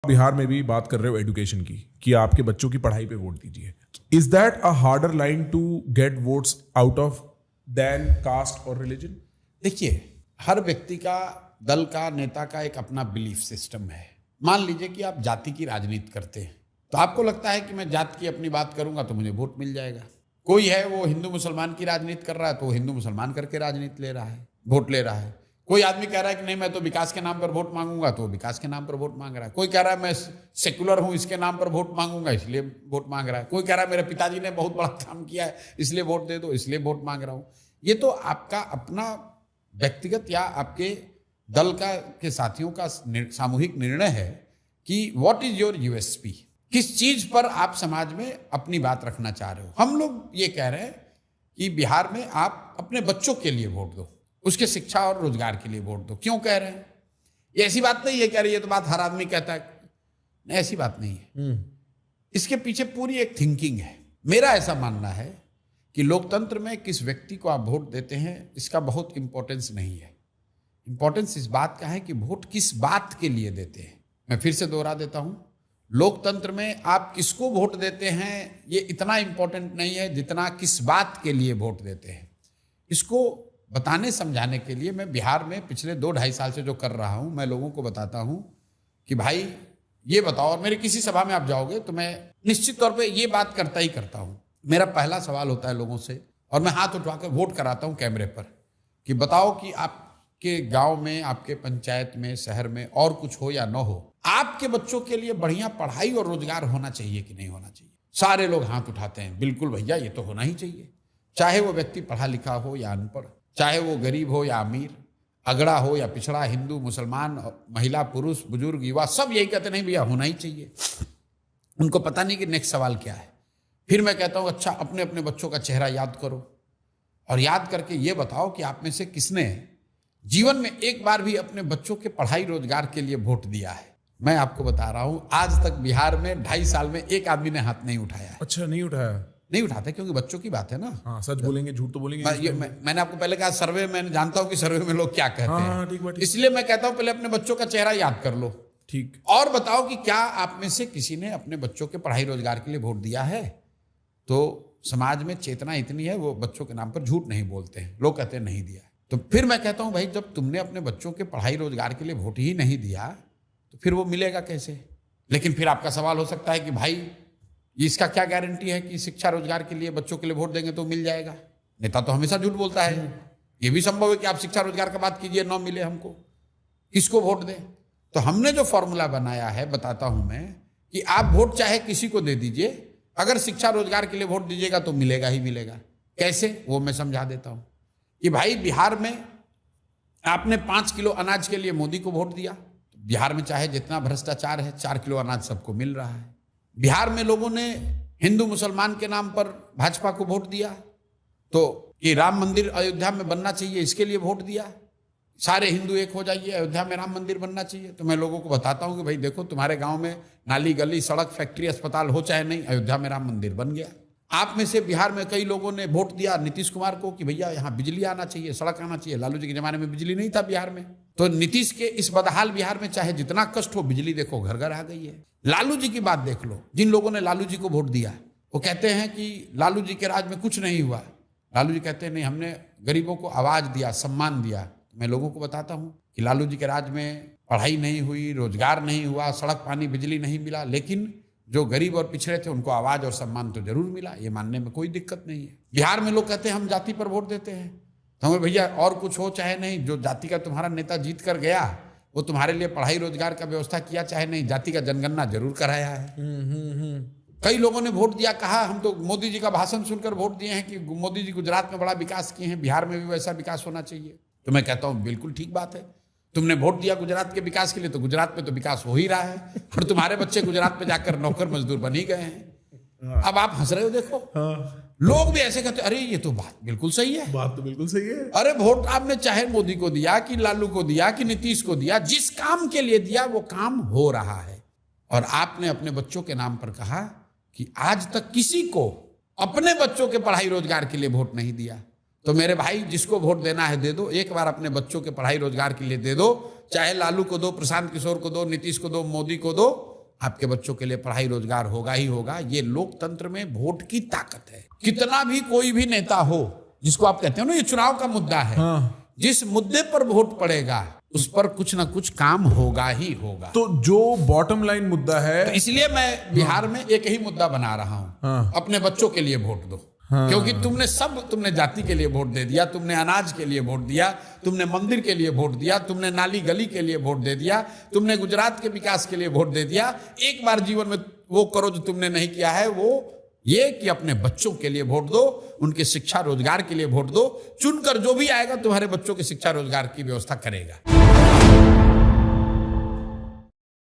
बिहार में भी बात कर रहे हो एजुकेशन की कि आपके बच्चों की पढ़ाई पे वोट दीजिए. Is that a harder line to get votes out of then caste और रिलीजन? देखिए, हर व्यक्ति का, दल का, नेता का एक अपना बिलीफ सिस्टम है. मान लीजिए कि आप जाति की राजनीति करते हैं, तो आपको लगता है कि मैं जाति की अपनी बात करूंगा तो मुझे वोट मिल जाएगा. कोई है वो हिंदू मुसलमान की राजनीति कर रहा है तो वो हिंदू मुसलमान करके राजनीति ले रहा है, वोट ले रहा है. कोई आदमी कह रहा है कि नहीं मैं तो विकास के नाम पर वोट मांगूंगा तो विकास के नाम पर वोट मांग रहा है. कोई कह रहा है मैं सेकुलर हूं इसके नाम पर वोट मांगूंगा इसलिए वोट मांग रहा है. कोई कह रहा है मेरे पिताजी ने बहुत बड़ा काम किया है इसलिए वोट दे दो इसलिए वोट मांग रहा हूं. ये तो आपका अपना व्यक्तिगत या आपके दल का के साथियों का सामूहिक निर्णय है कि व्हाट इज योर यूएसपी, किस चीज पर आप समाज में अपनी बात रखना चाह रहे हो. हम लोग ये कह रहे हैं कि बिहार में आप अपने बच्चों के लिए वोट दो, उसके शिक्षा और रोजगार के लिए वोट दो. क्यों कह रहे हैं? ये ऐसी बात नहीं है कह रही है तो बात हर आदमी कहता है, नहीं ऐसी बात नहीं है. इसके पीछे पूरी एक थिंकिंग है. मेरा ऐसा मानना है कि लोकतंत्र में किस व्यक्ति को आप वोट देते हैं इसका बहुत इंपॉर्टेंस नहीं है. इंपॉर्टेंस इस बात का है कि वोट किस बात के लिए देते हैं. मैं फिर से दोहरा देता हूं, लोकतंत्र में आप किसको वोट देते हैं ये इतना इंपॉर्टेंट नहीं है जितना किस बात के लिए वोट देते हैं. इसको बताने समझाने के लिए मैं बिहार में पिछले 2-2.5 साल से जो कर रहा हूं, मैं लोगों को बताता हूं कि भाई ये बताओ, और मेरे किसी सभा में आप जाओगे तो मैं निश्चित तौर पे ये बात करता ही करता हूं. मेरा पहला सवाल होता है लोगों से, और मैं हाथ उठवाकर वोट कराता हूं कैमरे पर, कि बताओ कि आपके गांव में, आपके पंचायत में, शहर में और कुछ हो या न हो, आपके बच्चों के लिए बढ़िया पढ़ाई और रोजगार होना चाहिए कि नहीं होना चाहिए. सारे लोग हाथ उठाते हैं, बिल्कुल भैया ये तो होना ही चाहिए. चाहे वो व्यक्ति पढ़ा लिखा हो या अनपढ़, चाहे वो गरीब हो या अमीर, अगड़ा हो या पिछड़ा, हिंदू मुसलमान, महिला पुरुष, बुजुर्ग युवा, सब यही कहते नहीं भैया होना ही चाहिए. उनको पता नहीं कि नेक्स्ट सवाल क्या है. फिर मैं कहता हूं अच्छा अपने अपने बच्चों का चेहरा याद करो और याद करके ये बताओ कि आप में से किसने जीवन में एक बार भी अपने बच्चों के पढ़ाई रोजगार के लिए वोट दिया है. मैं आपको बता रहा हूं आज तक बिहार में 2.5 साल में एक आदमी ने हाथ नहीं उठाया है. अच्छा, नहीं उठाया? नहीं उठाते क्योंकि बच्चों की बात है ना. हाँ, सच बोलेंगे झूठ तो बोलेंगे. मैंने आपको पहले कहा सर्वे, मैंने जानता हूं कि सर्वे में लोग क्या कहते हैं. हाँ, ठीक. इसलिए मैं कहता हूं पहले अपने बच्चों का चेहरा याद कर लो. ठीक. और बताओ कि क्या आप में से किसी ने अपने बच्चों के पढ़ाई रोजगार के लिए वोट दिया है. तो समाज में चेतना इतनी है, वो बच्चों के नाम पर झूठ नहीं बोलते हैं. लोग कहते हैं नहीं दिया. तो फिर मैं कहता हूं भाई जब तुमने अपने बच्चों के पढ़ाई रोजगार के लिए वोट ही नहीं दिया तो फिर वो मिलेगा कैसे. लेकिन फिर आपका सवाल हो सकता है कि भाई इसका क्या गारंटी है कि शिक्षा रोजगार के लिए बच्चों के लिए वोट देंगे तो मिल जाएगा. नेता तो हमेशा झूठ बोलता है. ये भी संभव है कि आप शिक्षा रोजगार का बात कीजिए, न मिले हमको, किसको वोट दें. तो हमने जो फॉर्मूला बनाया है बताता हूं मैं कि आप वोट चाहे किसी को दे दीजिए, अगर शिक्षा रोजगार के लिए वोट दीजिएगा तो मिलेगा ही मिलेगा. कैसे, वो मैं समझा देता हूं. कि भाई बिहार में आपने 5 किलो अनाज के लिए मोदी को वोट दिया, तो बिहार में चाहे जितना भ्रष्टाचार है 4 किलो अनाज सबको मिल रहा है. बिहार में लोगों ने हिंदू मुसलमान के नाम पर भाजपा को वोट दिया, तो ये राम मंदिर अयोध्या में बनना चाहिए इसके लिए वोट दिया, सारे हिंदू एक हो जाइए, अयोध्या में राम मंदिर बनना चाहिए. तो मैं लोगों को बताता हूं कि भाई देखो तुम्हारे गांव में नाली गली सड़क फैक्ट्री अस्पताल हो चाहे नहीं, अयोध्या में राम मंदिर बन गया. आप में से बिहार में कई लोगों ने वोट दिया नीतीश कुमार को कि भैया यहाँ बिजली आना चाहिए, सड़क आना चाहिए. लालू जी के जमाने में बिजली नहीं था बिहार में, तो नीतीश के इस बदहाल बिहार में चाहे जितना कष्ट हो, बिजली देखो घर घर आ गई है. लालू जी की बात देख लो, जिन लोगों ने लालू जी को वोट दिया वो कहते हैं कि लालू जी के राज में कुछ नहीं हुआ. लालू जी कहते हैं नहीं, हमने गरीबों को आवाज दिया, सम्मान दिया. मैं लोगों को बताता हूं कि लालू जी के राज में पढ़ाई नहीं हुई, रोजगार नहीं हुआ, सड़क पानी बिजली नहीं मिला, लेकिन जो गरीब और पिछड़े थे उनको आवाज और सम्मान तो जरूर मिला. ये मानने में कोई दिक्कत नहीं है. बिहार में लोग कहते हैं हम जाति पर वोट देते हैं, तो हमें भैया और कुछ हो चाहे नहीं, जो जाति का तुम्हारा नेता जीत कर गया वो तुम्हारे लिए पढ़ाई रोजगार का व्यवस्था किया चाहे नहीं, जाति का जनगणना जरूर कराया है. कई लोगों ने वोट दिया, कहा हम तो मोदी जी का भाषण सुनकर वोट दिए हैं कि मोदी जी गुजरात में बड़ा विकास किए हैं, बिहार में भी वैसा विकास होना चाहिए. तो मैं कहता हूं बिल्कुल ठीक बात है. तुमने वोट दिया गुजरात के विकास के लिए, तो गुजरात में तो विकास हो ही रहा है, और तुम्हारे बच्चे गुजरात में जाकर नौकर मजदूर बन ही गए हैं. अब आप हंस रहे हो, देखो लोग भी ऐसे कहते अरे ये तो बात बिल्कुल सही है. बात तो बिल्कुल सही है. अरे वोट आपने चाहे मोदी को दिया कि लालू को दिया कि नीतीश को दिया, जिस काम के लिए दिया वो काम हो रहा है. और आपने अपने बच्चों के नाम पर कहा कि आज तक किसी को अपने बच्चों के पढ़ाई रोजगार के लिए वोट नहीं दिया. तो मेरे भाई जिसको वोट देना है दे दो, एक बार अपने बच्चों के पढ़ाई रोजगार के लिए दे दो, चाहे लालू को दो, प्रशांत किशोर को दो, नीतीश को दो, मोदी को दो, आपके बच्चों के लिए पढ़ाई रोजगार होगा ही होगा। ये लोकतंत्र में वोट की ताकत है। कितना भी कोई भी नेता हो, जिसको आप कहते हो ना ये चुनाव का मुद्दा है, जिस मुद्दे पर वोट पड़ेगा उस पर कुछ ना कुछ काम होगा ही होगा। तो जो बॉटम लाइन मुद्दा है, तो इसलिए मैं बिहार में एक ही मुद्दा बना रहा हूं, अपने बच्चों के लिए वोट दो। क्योंकि तुमने जाति के लिए वोट दे दिया, तुमने अनाज के लिए वोट दिया, तुमने मंदिर के लिए वोट दिया, तुमने नाली गली के लिए वोट दे दिया, तुमने गुजरात के विकास के लिए वोट दे दिया। एक बार जीवन में वो करो जो तुमने नहीं किया है, वो ये कि अपने बच्चों के लिए वोट दो, उनके शिक्षा रोजगार के लिए वोट दो। चुनकर जो भी आएगा तुम्हारे बच्चों की शिक्षा रोजगार की व्यवस्था करेगा।